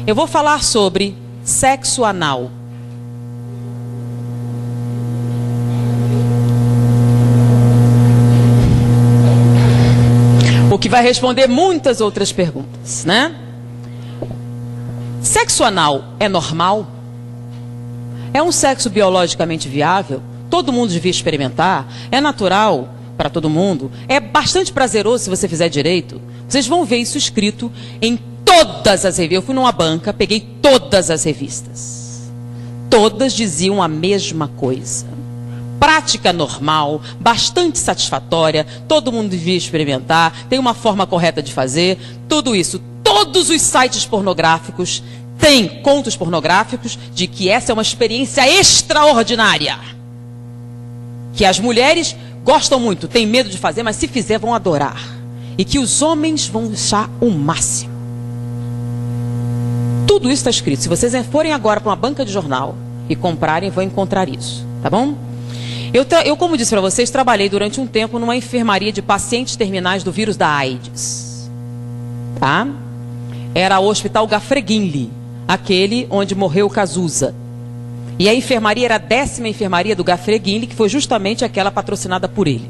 Eu vou falar sobre sexo anal. O que vai responder muitas outras perguntas, né? Sexo anal é normal? É um sexo biologicamente viável? Todo mundo devia experimentar? É natural para todo mundo? É bastante prazeroso se você fizer direito? Vocês vão ver isso escrito em todas as revistas. Eu fui numa banca, peguei todas as revistas. Todas diziam a mesma coisa. Prática normal, bastante satisfatória, todo mundo devia experimentar, tem uma forma correta de fazer, tudo isso. Todos os sites pornográficos têm contos pornográficos de que essa é uma experiência extraordinária. Que as mulheres gostam muito, têm medo de fazer, mas se fizer vão adorar. E que os homens vão achar o máximo. Tudo isso está escrito. Se vocês forem agora para uma banca de jornal e comprarem, vão encontrar isso, tá bom? Eu, como disse para vocês, trabalhei durante um tempo numa enfermaria de pacientes terminais do vírus da AIDS. Tá? Era o Hospital Gafreguinli, aquele onde morreu o Cazuza. E a enfermaria era a 10ª enfermaria do Gafreguinli, que foi justamente aquela patrocinada por ele.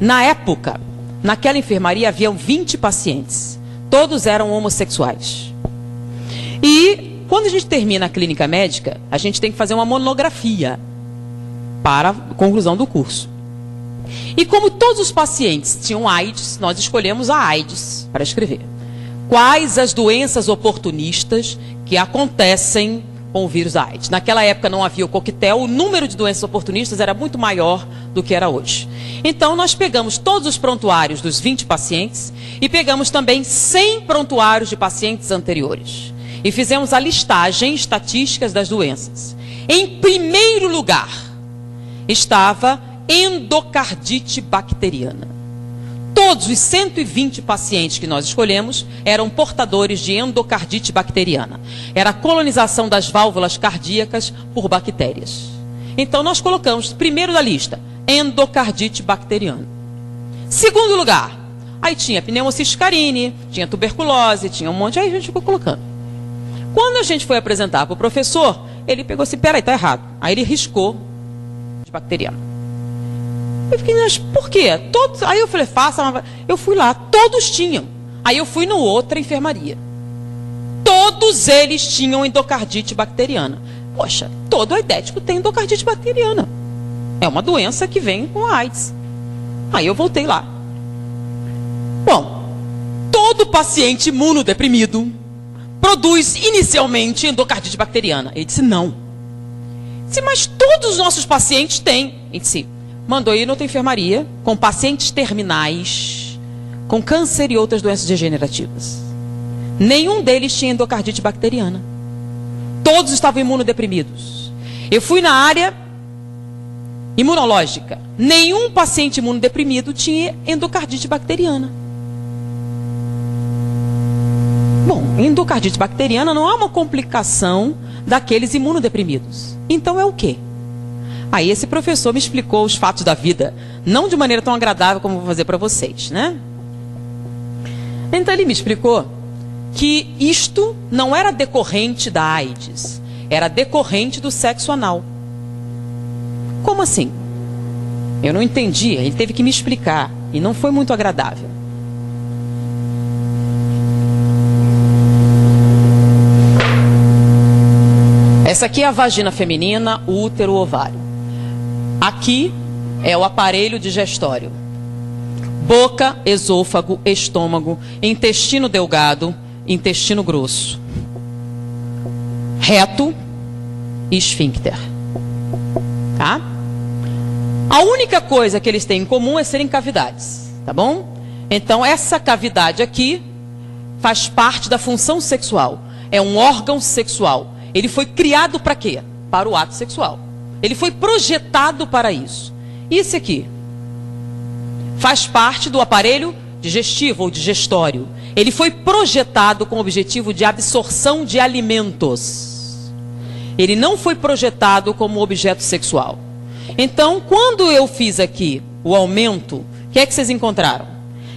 Na época, naquela enfermaria haviam 20 pacientes. Todos eram homossexuais. E quando a gente termina a clínica médica, a gente tem que fazer uma monografia para a conclusão do curso. E como todos os pacientes tinham AIDS, nós escolhemos a AIDS para escrever. Quais as doenças oportunistas que acontecem com o vírus da AIDS? Naquela época não havia o coquetel, o número de doenças oportunistas era muito maior do que era hoje. Então nós pegamos todos os prontuários dos 20 pacientes e pegamos também 100 prontuários de pacientes anteriores. E fizemos a listagem estatísticas das doenças. Em primeiro lugar estava endocardite bacteriana. Todos os 120 pacientes que nós escolhemos eram portadores de endocardite bacteriana. Era a colonização das válvulas cardíacas por bactérias. Então nós colocamos, primeiro da lista, endocardite bacteriana. Segundo lugar, aí tinha pneumociste carine, tinha tuberculose, tinha um monte, aí a gente ficou colocando. Quando a gente foi apresentar para o professor, ele pegou assim, peraí, tá errado. Aí ele riscou bacteriana. Eu fiquei, mas por quê? Todos, aí eu falei, faça. Eu fui lá, todos tinham. Aí eu fui no outra enfermaria. Todos eles tinham endocardite bacteriana. Poxa, todo aidético tem endocardite bacteriana. É uma doença que vem com a AIDS. Aí eu voltei lá. Bom, todo paciente imunodeprimido produz inicialmente endocardite bacteriana. Ele disse, não. Mas todos os nossos pacientes têm. Ele disse, mandou ir noutra enfermaria com pacientes terminais, com câncer e outras doenças degenerativas. Nenhum deles tinha endocardite bacteriana. Todos estavam imunodeprimidos. Eu fui na área imunológica. Nenhum paciente imunodeprimido tinha endocardite bacteriana. Bom, endocardite bacteriana não é uma complicação daqueles imunodeprimidos. Então é o quê? Aí esse professor me explicou os fatos da vida, não de maneira tão agradável como vou fazer para vocês, né? Então ele me explicou que isto não era decorrente da AIDS, era decorrente do sexo anal. Como assim? Eu não entendi, ele teve que me explicar e não foi muito agradável. Essa aqui é a vagina feminina, o útero, o ovário. Aqui é o aparelho digestório. Boca, esôfago, estômago, intestino delgado, intestino grosso. Reto e esfíncter. Tá? A única coisa que eles têm em comum é serem cavidades. Tá bom? Então essa cavidade aqui faz parte da função sexual. É um órgão sexual. Ele foi criado para quê? Para o ato sexual. Ele foi projetado para isso. E esse aqui faz parte do aparelho digestivo ou digestório. Ele foi projetado com o objetivo de absorção de alimentos. Ele não foi projetado como objeto sexual. Então, quando eu fiz aqui o aumento, o que é que vocês encontraram?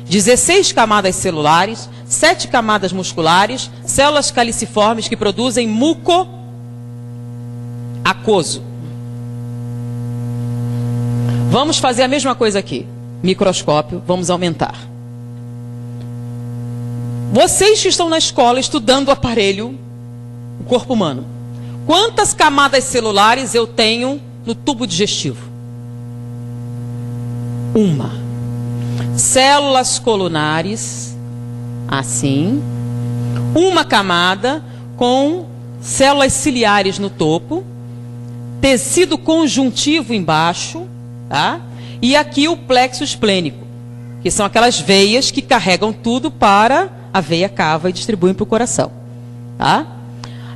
16 camadas celulares, 7 camadas musculares, células caliciformes que produzem muco aquoso. Vamos fazer a mesma coisa aqui. Microscópio, vamos aumentar. Vocês que estão na escola estudando o aparelho, o corpo humano, quantas camadas celulares eu tenho no tubo digestivo? Uma. Células colunares, assim. Uma camada com células ciliares no topo, tecido conjuntivo embaixo, tá? E aqui o plexo esplênico, que são aquelas veias que carregam tudo para a veia cava e distribuem para o coração, tá?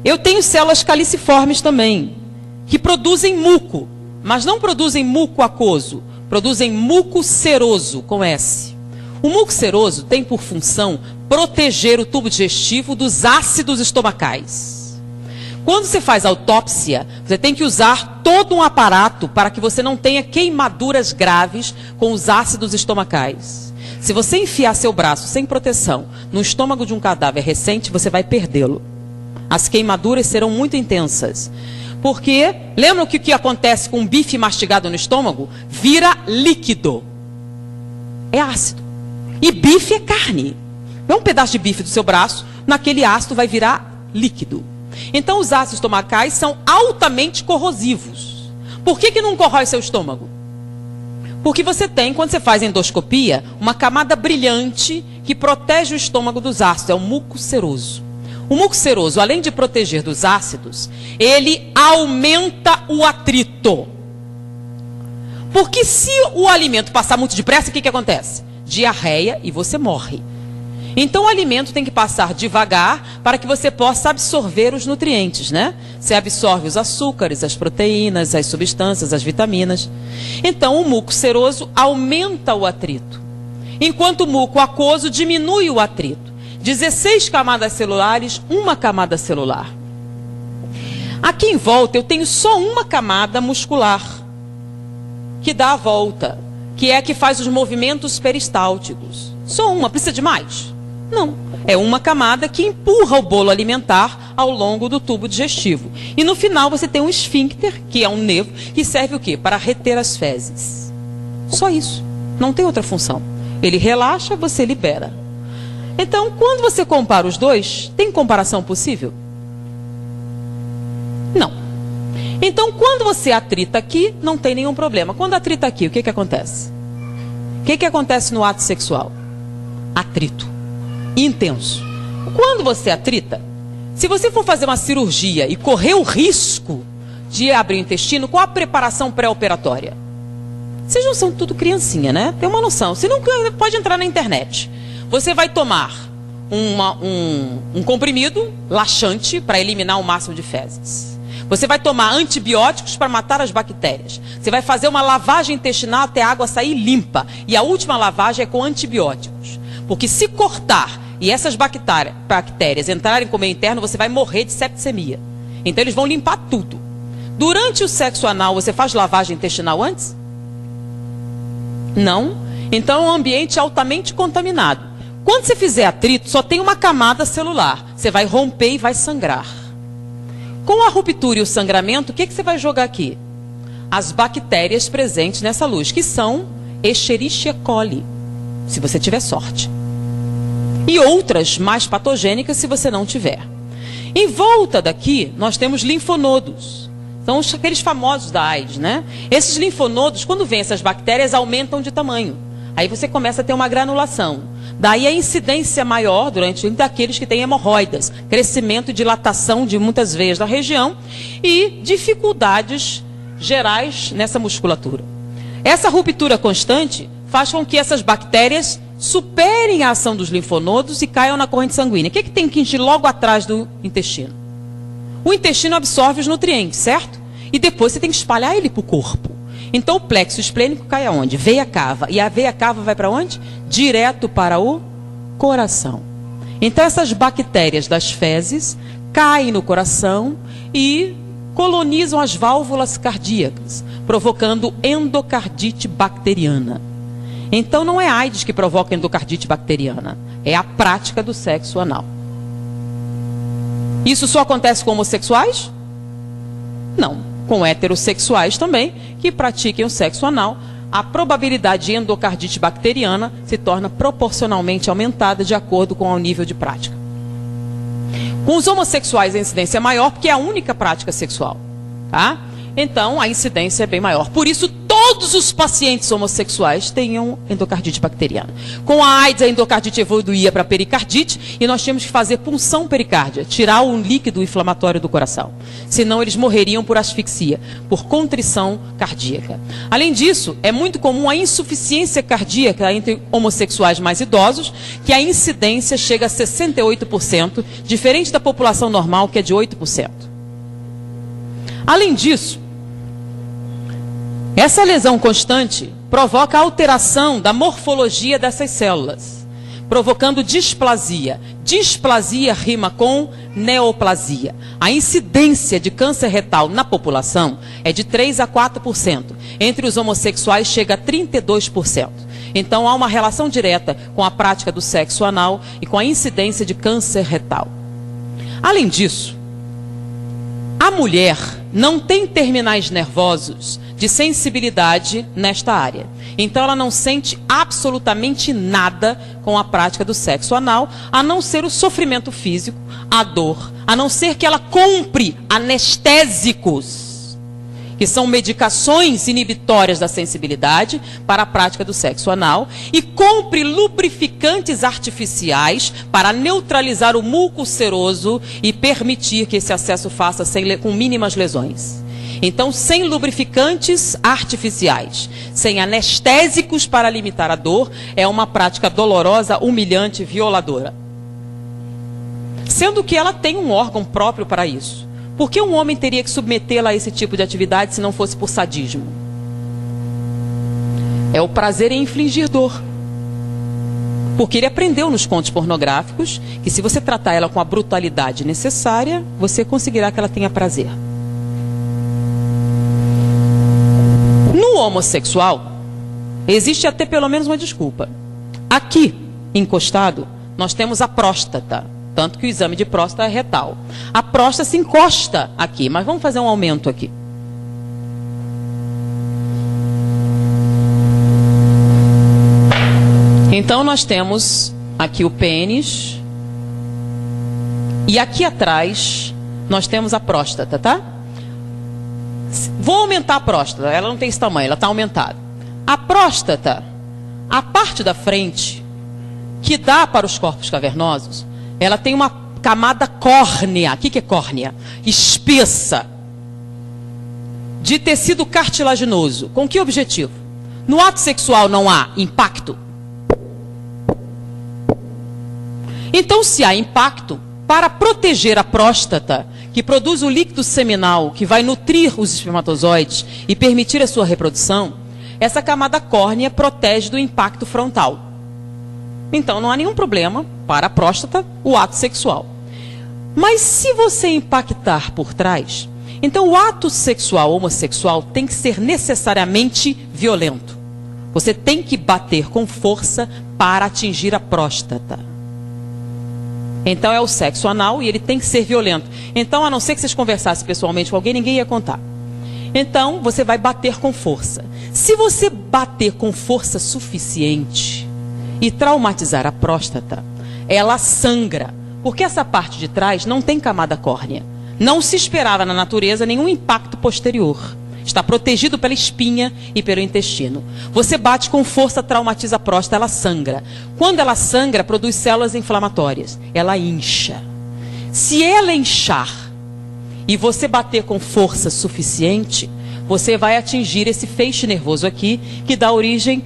Eu tenho células caliciformes também, que produzem muco, mas não produzem muco aquoso, produzem muco seroso, com S. O muco seroso tem por função proteger o tubo digestivo dos ácidos estomacais. Quando você faz autópsia, você tem que usar todo um aparato para que você não tenha queimaduras graves com os ácidos estomacais. Se você enfiar seu braço sem proteção no estômago de um cadáver recente, você vai perdê-lo. As queimaduras serão muito intensas. Porque, lembram que o que acontece com um bife mastigado no estômago? Vira líquido. É ácido. E bife é carne. Não é um pedaço de bife do seu braço, naquele ácido vai virar líquido. Então os ácidos estomacais são altamente corrosivos. Por que não corrói seu estômago? Porque você tem, quando você faz endoscopia, uma camada brilhante que protege o estômago dos ácidos, é o muco seroso. O muco seroso, além de proteger dos ácidos, ele aumenta o atrito. Porque se o alimento passar muito depressa, o que acontece? Diarreia e você morre. Então o alimento tem que passar devagar para que você possa absorver os nutrientes, né? Você absorve os açúcares, as proteínas, as substâncias, as vitaminas. Então o muco seroso aumenta o atrito, enquanto o muco aquoso diminui o atrito. 16 camadas celulares, uma camada celular. Aqui em volta eu tenho só uma camada muscular, que dá a volta, que é a que faz os movimentos peristálticos. Só uma, precisa de mais? Não. É uma camada que empurra o bolo alimentar ao longo do tubo digestivo. E no final você tem um esfíncter, que é um nervo, que serve o quê? Para reter as fezes. Só isso. Não tem outra função. Ele relaxa, você libera. Então, quando você compara os dois, tem comparação possível? Não. Então, quando você atrita aqui, não tem nenhum problema. Quando atrita aqui, o que acontece? O que acontece no ato sexual? Atrito. Intenso. Quando você atrita, se você for fazer uma cirurgia e correr o risco de abrir o intestino, qual a preparação pré-operatória? Vocês não são tudo criancinha, né? Tem uma noção. Você não pode entrar na internet. Você vai tomar um comprimido laxante para eliminar o máximo de fezes. Você vai tomar antibióticos para matar as bactérias. Você vai fazer uma lavagem intestinal até a água sair limpa. E a última lavagem é com antibióticos. Porque se cortar e essas bactérias entrarem como meio interno, você vai morrer de septicemia. Então eles vão limpar tudo. Durante o sexo anal, você faz lavagem intestinal antes? Não. Então é um ambiente altamente contaminado. Quando você fizer atrito, só tem uma camada celular. Você vai romper e vai sangrar. Com a ruptura e o sangramento, o que você vai jogar aqui? As bactérias presentes nessa luz, que são Escherichia coli, se você tiver sorte. E outras mais patogênicas, se você não tiver. Em volta daqui, nós temos linfonodos. São aqueles famosos da AIDS, né? Esses linfonodos, quando vêm essas bactérias, aumentam de tamanho. Aí você começa a ter uma granulação. Daí a incidência maior durante daqueles que têm hemorroidas, crescimento e dilatação de muitas veias da região e dificuldades gerais nessa musculatura. Essa ruptura constante faz com que essas bactérias superem a ação dos linfonodos e caiam na corrente sanguínea. O que tem que ir logo atrás do intestino? O intestino absorve os nutrientes, certo? E depois você tem que espalhar ele para o corpo. Então o plexo esplênico cai aonde? Veia cava. E a veia cava vai para onde? Direto para o coração. Então essas bactérias das fezes caem no coração e colonizam as válvulas cardíacas, provocando endocardite bacteriana. Então não é AIDS que provoca endocardite bacteriana, é a prática do sexo anal. Isso só acontece com homossexuais? Não, com heterossexuais também, que pratiquem o sexo anal, a probabilidade de endocardite bacteriana se torna proporcionalmente aumentada de acordo com o nível de prática. Com os homossexuais a incidência é maior porque é a única prática sexual, tá? Então a incidência é bem maior. Por isso todos os pacientes homossexuais tenham endocardite bacteriana. Com a AIDS a endocardite evoluía para pericardite e nós tínhamos que fazer punção pericárdia, tirar o líquido inflamatório do coração. Senão eles morreriam por asfixia, por contrição cardíaca. Além disso, é muito comum a insuficiência cardíaca entre homossexuais mais idosos, que a incidência chega a 68%, diferente da população normal, que é de 8%. Além disso, essa lesão constante provoca alteração da morfologia dessas células, provocando displasia. Displasia rima com neoplasia. A incidência de câncer retal na população é de 3 a 4%. Entre os homossexuais chega a 32%. Então há uma relação direta com a prática do sexo anal e com a incidência de câncer retal. Além disso, a mulher não tem terminais nervosos de sensibilidade nesta área. Então ela não sente absolutamente nada com a prática do sexo anal, a não ser o sofrimento físico, a dor, a não ser que ela compre anestésicos, que são medicações inibitórias da sensibilidade para a prática do sexo anal, e compre lubrificantes artificiais para neutralizar o muco seroso e permitir que esse acesso faça com mínimas lesões. Então, sem lubrificantes artificiais, sem anestésicos para limitar a dor, é uma prática dolorosa, humilhante, violadora. Sendo que ela tem um órgão próprio para isso. Por que um homem teria que submetê-la a esse tipo de atividade se não fosse por sadismo? É o prazer em infligir dor. Porque ele aprendeu nos contos pornográficos que se você tratar ela com a brutalidade necessária, você conseguirá que ela tenha prazer. No homossexual, existe até pelo menos uma desculpa. Aqui, encostado, nós temos a próstata. Tanto que o exame de próstata é retal. A próstata se encosta aqui, mas vamos fazer um aumento aqui. Então nós temos aqui o pênis. E aqui atrás nós temos a próstata, tá? Vou aumentar a próstata, ela não tem esse tamanho, ela está aumentada. A próstata, a parte da frente, que dá para os corpos cavernosos, ela tem uma camada córnea. O que é córnea? Espessa, de tecido cartilaginoso. Com que objetivo? No ato sexual não há impacto? Então, se há impacto, para proteger a próstata, que produz o líquido seminal, que vai nutrir os espermatozoides e permitir a sua reprodução, essa camada córnea protege do impacto frontal. Então não há nenhum problema para a próstata o ato sexual. Mas se você impactar por trás, então o ato sexual homossexual tem que ser necessariamente violento. Você tem que bater com força para atingir a próstata. Então é o sexo anal e ele tem que ser violento. Então, a não ser que vocês conversassem pessoalmente com alguém, ninguém ia contar. Então, você vai bater com força. Se você bater com força suficiente e traumatizar a próstata, ela sangra. Porque essa parte de trás não tem camada córnea. Não se esperava na natureza nenhum impacto posterior. Está protegido pela espinha e pelo intestino. Você bate com força, traumatiza a próstata, ela sangra. Quando ela sangra, produz células inflamatórias. Ela incha. Se ela inchar e você bater com força suficiente, você vai atingir esse feixe nervoso aqui, que dá origem,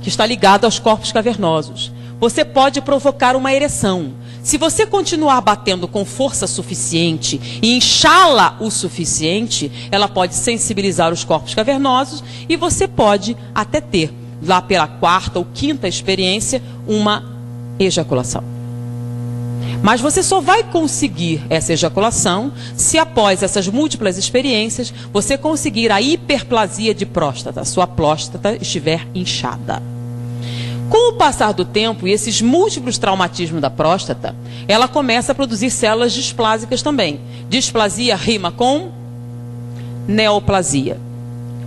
que está ligado aos corpos cavernosos. Você pode provocar uma ereção. Se você continuar batendo com força suficiente e inchá-la o suficiente, ela pode sensibilizar os corpos cavernosos e você pode até ter, lá pela quarta ou quinta experiência, uma ejaculação. Mas você só vai conseguir essa ejaculação se após essas múltiplas experiências você conseguir a hiperplasia de próstata, a sua próstata estiver inchada. Com o passar do tempo e esses múltiplos traumatismos da próstata, ela começa a produzir células displásicas também. Displasia rima com neoplasia.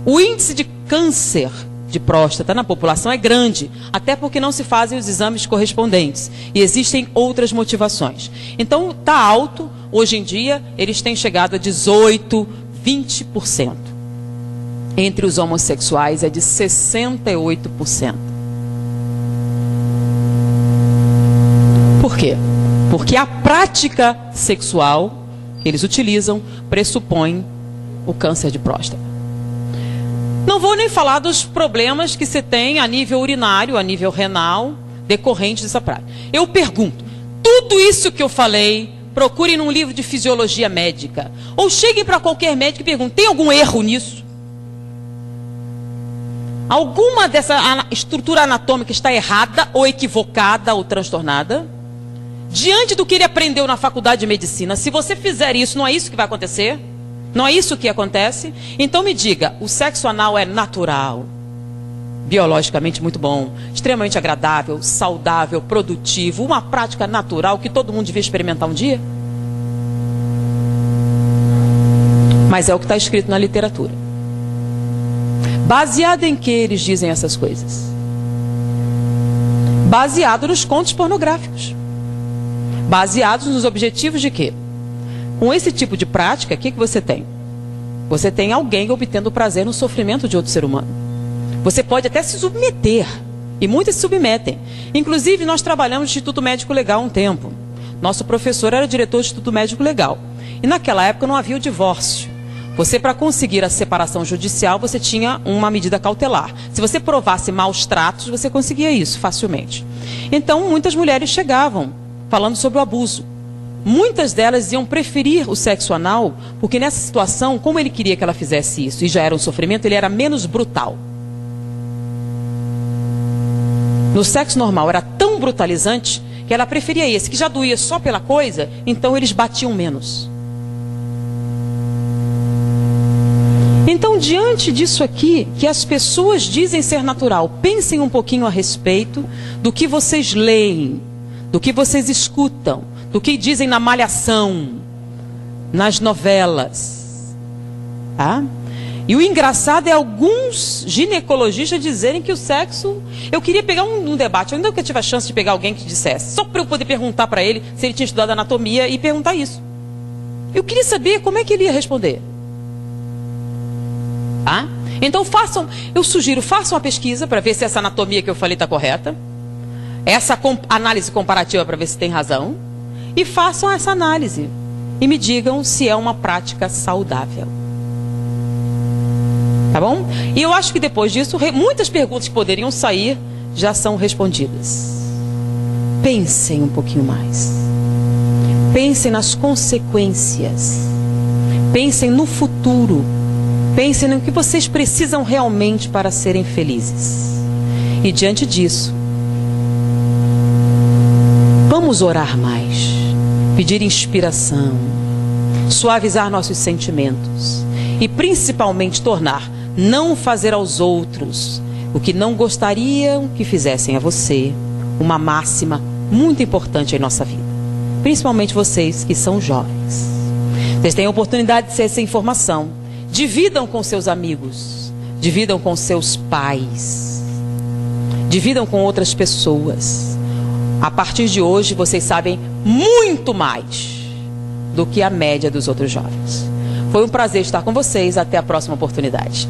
O índice de câncer de próstata na população é grande, até porque não se fazem os exames correspondentes. E existem outras motivações. Então, está alto. Hoje em dia, eles têm chegado a 18%, 20%. Entre os homossexuais é de 68%. Por quê? Porque a prática sexual que eles utilizam pressupõe o câncer de próstata. Não vou nem falar dos problemas que se tem a nível urinário, a nível renal, decorrentes dessa prática. Eu pergunto, tudo isso que eu falei, procurem num livro de fisiologia médica, ou cheguem para qualquer médico e perguntem, tem algum erro nisso? Alguma dessa estrutura anatômica está errada, ou equivocada, ou transtornada? Diante do que ele aprendeu na faculdade de medicina, se você fizer isso, não é isso que vai acontecer? Não é isso que acontece? Então me diga, o sexo anal é natural, biologicamente muito bom, extremamente agradável, saudável, produtivo, uma prática natural que todo mundo devia experimentar um dia? Mas é o que está escrito na literatura. Baseado em que eles dizem essas coisas? Baseado nos contos pornográficos. Baseados nos objetivos de quê? Com esse tipo de prática, o que você tem? Você tem alguém obtendo prazer no sofrimento de outro ser humano. Você pode até se submeter, e muitos se submetem. Inclusive, nós trabalhamos no Instituto Médico Legal há um tempo. Nosso professor era diretor do Instituto Médico Legal. E naquela época não havia o divórcio. Você, para conseguir a separação judicial, você tinha uma medida cautelar. Se você provasse maus tratos, você conseguia isso facilmente. Então, muitas mulheres chegavam falando sobre o abuso. Muitas delas iam preferir o sexo anal, porque nessa situação, como ele queria que ela fizesse isso, e já era um sofrimento, ele era menos brutal. No sexo normal era tão brutalizante, que ela preferia esse, que já doía só pela coisa, então eles batiam menos. Então, diante disso aqui, que as pessoas dizem ser natural, pensem um pouquinho a respeito do que vocês leem, do que vocês escutam, do que dizem na malhação, nas novelas. Tá? E o engraçado é alguns ginecologistas dizerem que o sexo... Eu queria pegar um debate, eu nunca tive a chance de pegar alguém que dissesse, só para eu poder perguntar para ele se ele tinha estudado anatomia e perguntar isso. Eu queria saber como é que ele ia responder. Tá? Então eu sugiro, façam uma pesquisa para ver se essa anatomia que eu falei está correta. Essa análise comparativa para ver se tem razão. E façam essa análise. E me digam se é uma prática saudável. Tá bom? E eu acho que depois disso, muitas perguntas que poderiam sair já são respondidas. Pensem um pouquinho mais. Pensem nas consequências. Pensem no futuro. Pensem no que vocês precisam realmente para serem felizes. E diante disso, vamos orar mais, pedir inspiração, suavizar nossos sentimentos e principalmente não fazer aos outros o que não gostariam que fizessem a você, uma máxima muito importante em nossa vida. Principalmente vocês que são jovens. Vocês têm a oportunidade de ter essa informação. Dividam com seus amigos, dividam com seus pais, dividam com outras pessoas. A partir de hoje, vocês sabem muito mais do que a média dos outros jovens. Foi um prazer estar com vocês. Até a próxima oportunidade.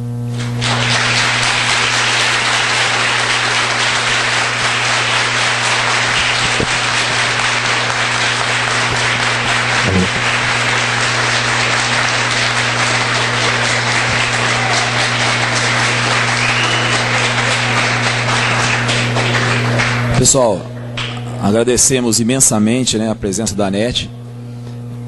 Pessoal, agradecemos imensamente, né, a presença da Anete.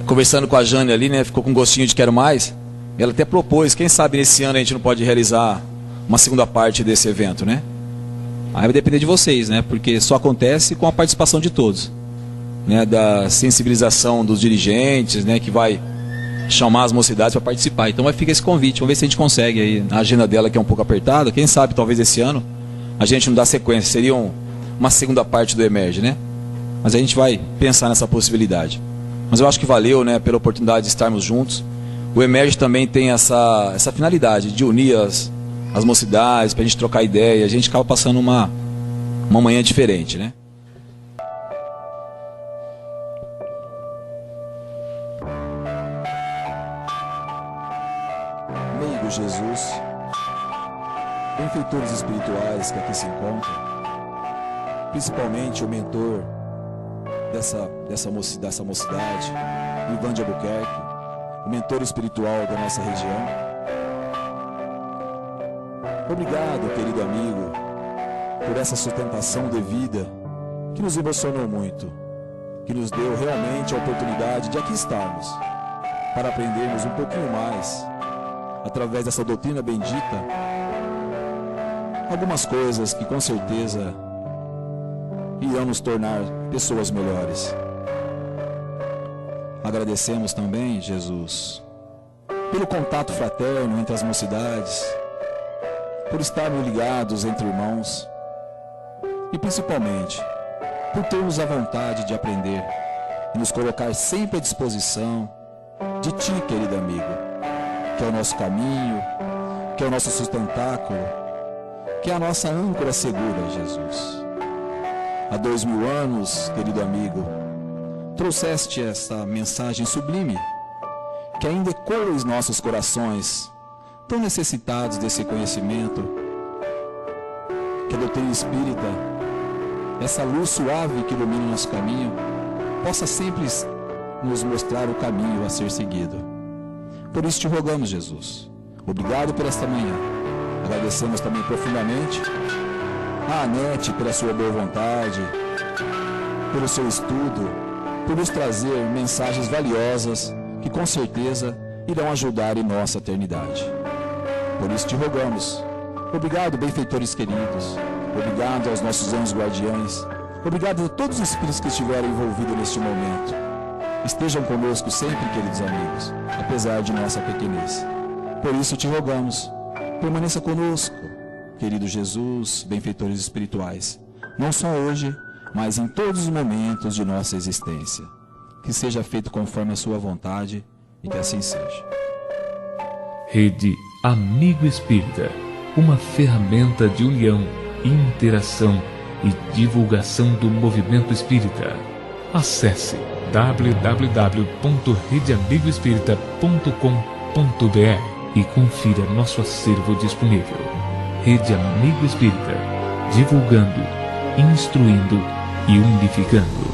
Conversando com a Jane ali, né, ficou com um gostinho de quero mais. Ela até propôs, quem sabe nesse ano a gente não pode realizar uma segunda parte desse evento, né? Aí vai depender de vocês, né, porque só acontece com a participação de todos, né, da sensibilização dos dirigentes, né, que vai chamar as mocidades para participar. Então vai ficar esse convite, vamos ver se a gente consegue aí, na agenda dela que é um pouco apertada, quem sabe talvez esse ano a gente não dá sequência, seriam uma segunda parte do Emerge, né? Mas a gente vai pensar nessa possibilidade. Mas eu acho que valeu, né, pela oportunidade de estarmos juntos. O Emerge também tem essa finalidade de unir as mocidades, para a gente trocar ideia. A gente acaba passando uma manhã diferente, né? Amigo Jesus, benfeitores espirituais que aqui se encontram, principalmente o mentor dessa mocidade, Ivan de Albuquerque, o mentor espiritual da nossa região. Obrigado, querido amigo, por essa sustentação de vida que nos emocionou muito, que nos deu realmente a oportunidade de aqui estarmos, para aprendermos um pouquinho mais, através dessa doutrina bendita, algumas coisas que com certeza irão nos tornar pessoas melhores. Agradecemos também, Jesus, pelo contato fraterno entre as mocidades, por estarmos ligados entre irmãos e principalmente por termos a vontade de aprender e nos colocar sempre à disposição de Ti, querido amigo, que é o nosso caminho, que é o nosso sustentáculo, que é a nossa âncora segura, Jesus. Há 2000 anos, querido amigo, trouxeste essa mensagem sublime, que ainda ecoa em nossos corações, tão necessitados desse conhecimento, que a doutrina espírita, essa luz suave que ilumina o nosso caminho, possa sempre nos mostrar o caminho a ser seguido. Por isso te rogamos, Jesus. Obrigado por esta manhã. Agradecemos também profundamente a Anete pela sua boa vontade, pelo seu estudo, por nos trazer mensagens valiosas que com certeza irão ajudar em nossa eternidade. Por isso te rogamos. Obrigado, benfeitores queridos. Obrigado aos nossos anjos guardiães. Obrigado a todos os espíritos que estiveram envolvidos neste momento. Estejam conosco sempre, queridos amigos, apesar de nossa pequenez. Por isso te rogamos, permaneça conosco, querido Jesus, benfeitores espirituais, não só hoje, mas em todos os momentos de nossa existência. Que seja feito conforme a sua vontade e que assim seja. Rede Amigo Espírita, uma ferramenta de união, interação e divulgação do movimento espírita. Acesse www.redeamigoespírita.com.br e confira nosso acervo disponível. Rede Amigo Espírita, divulgando, instruindo e unificando.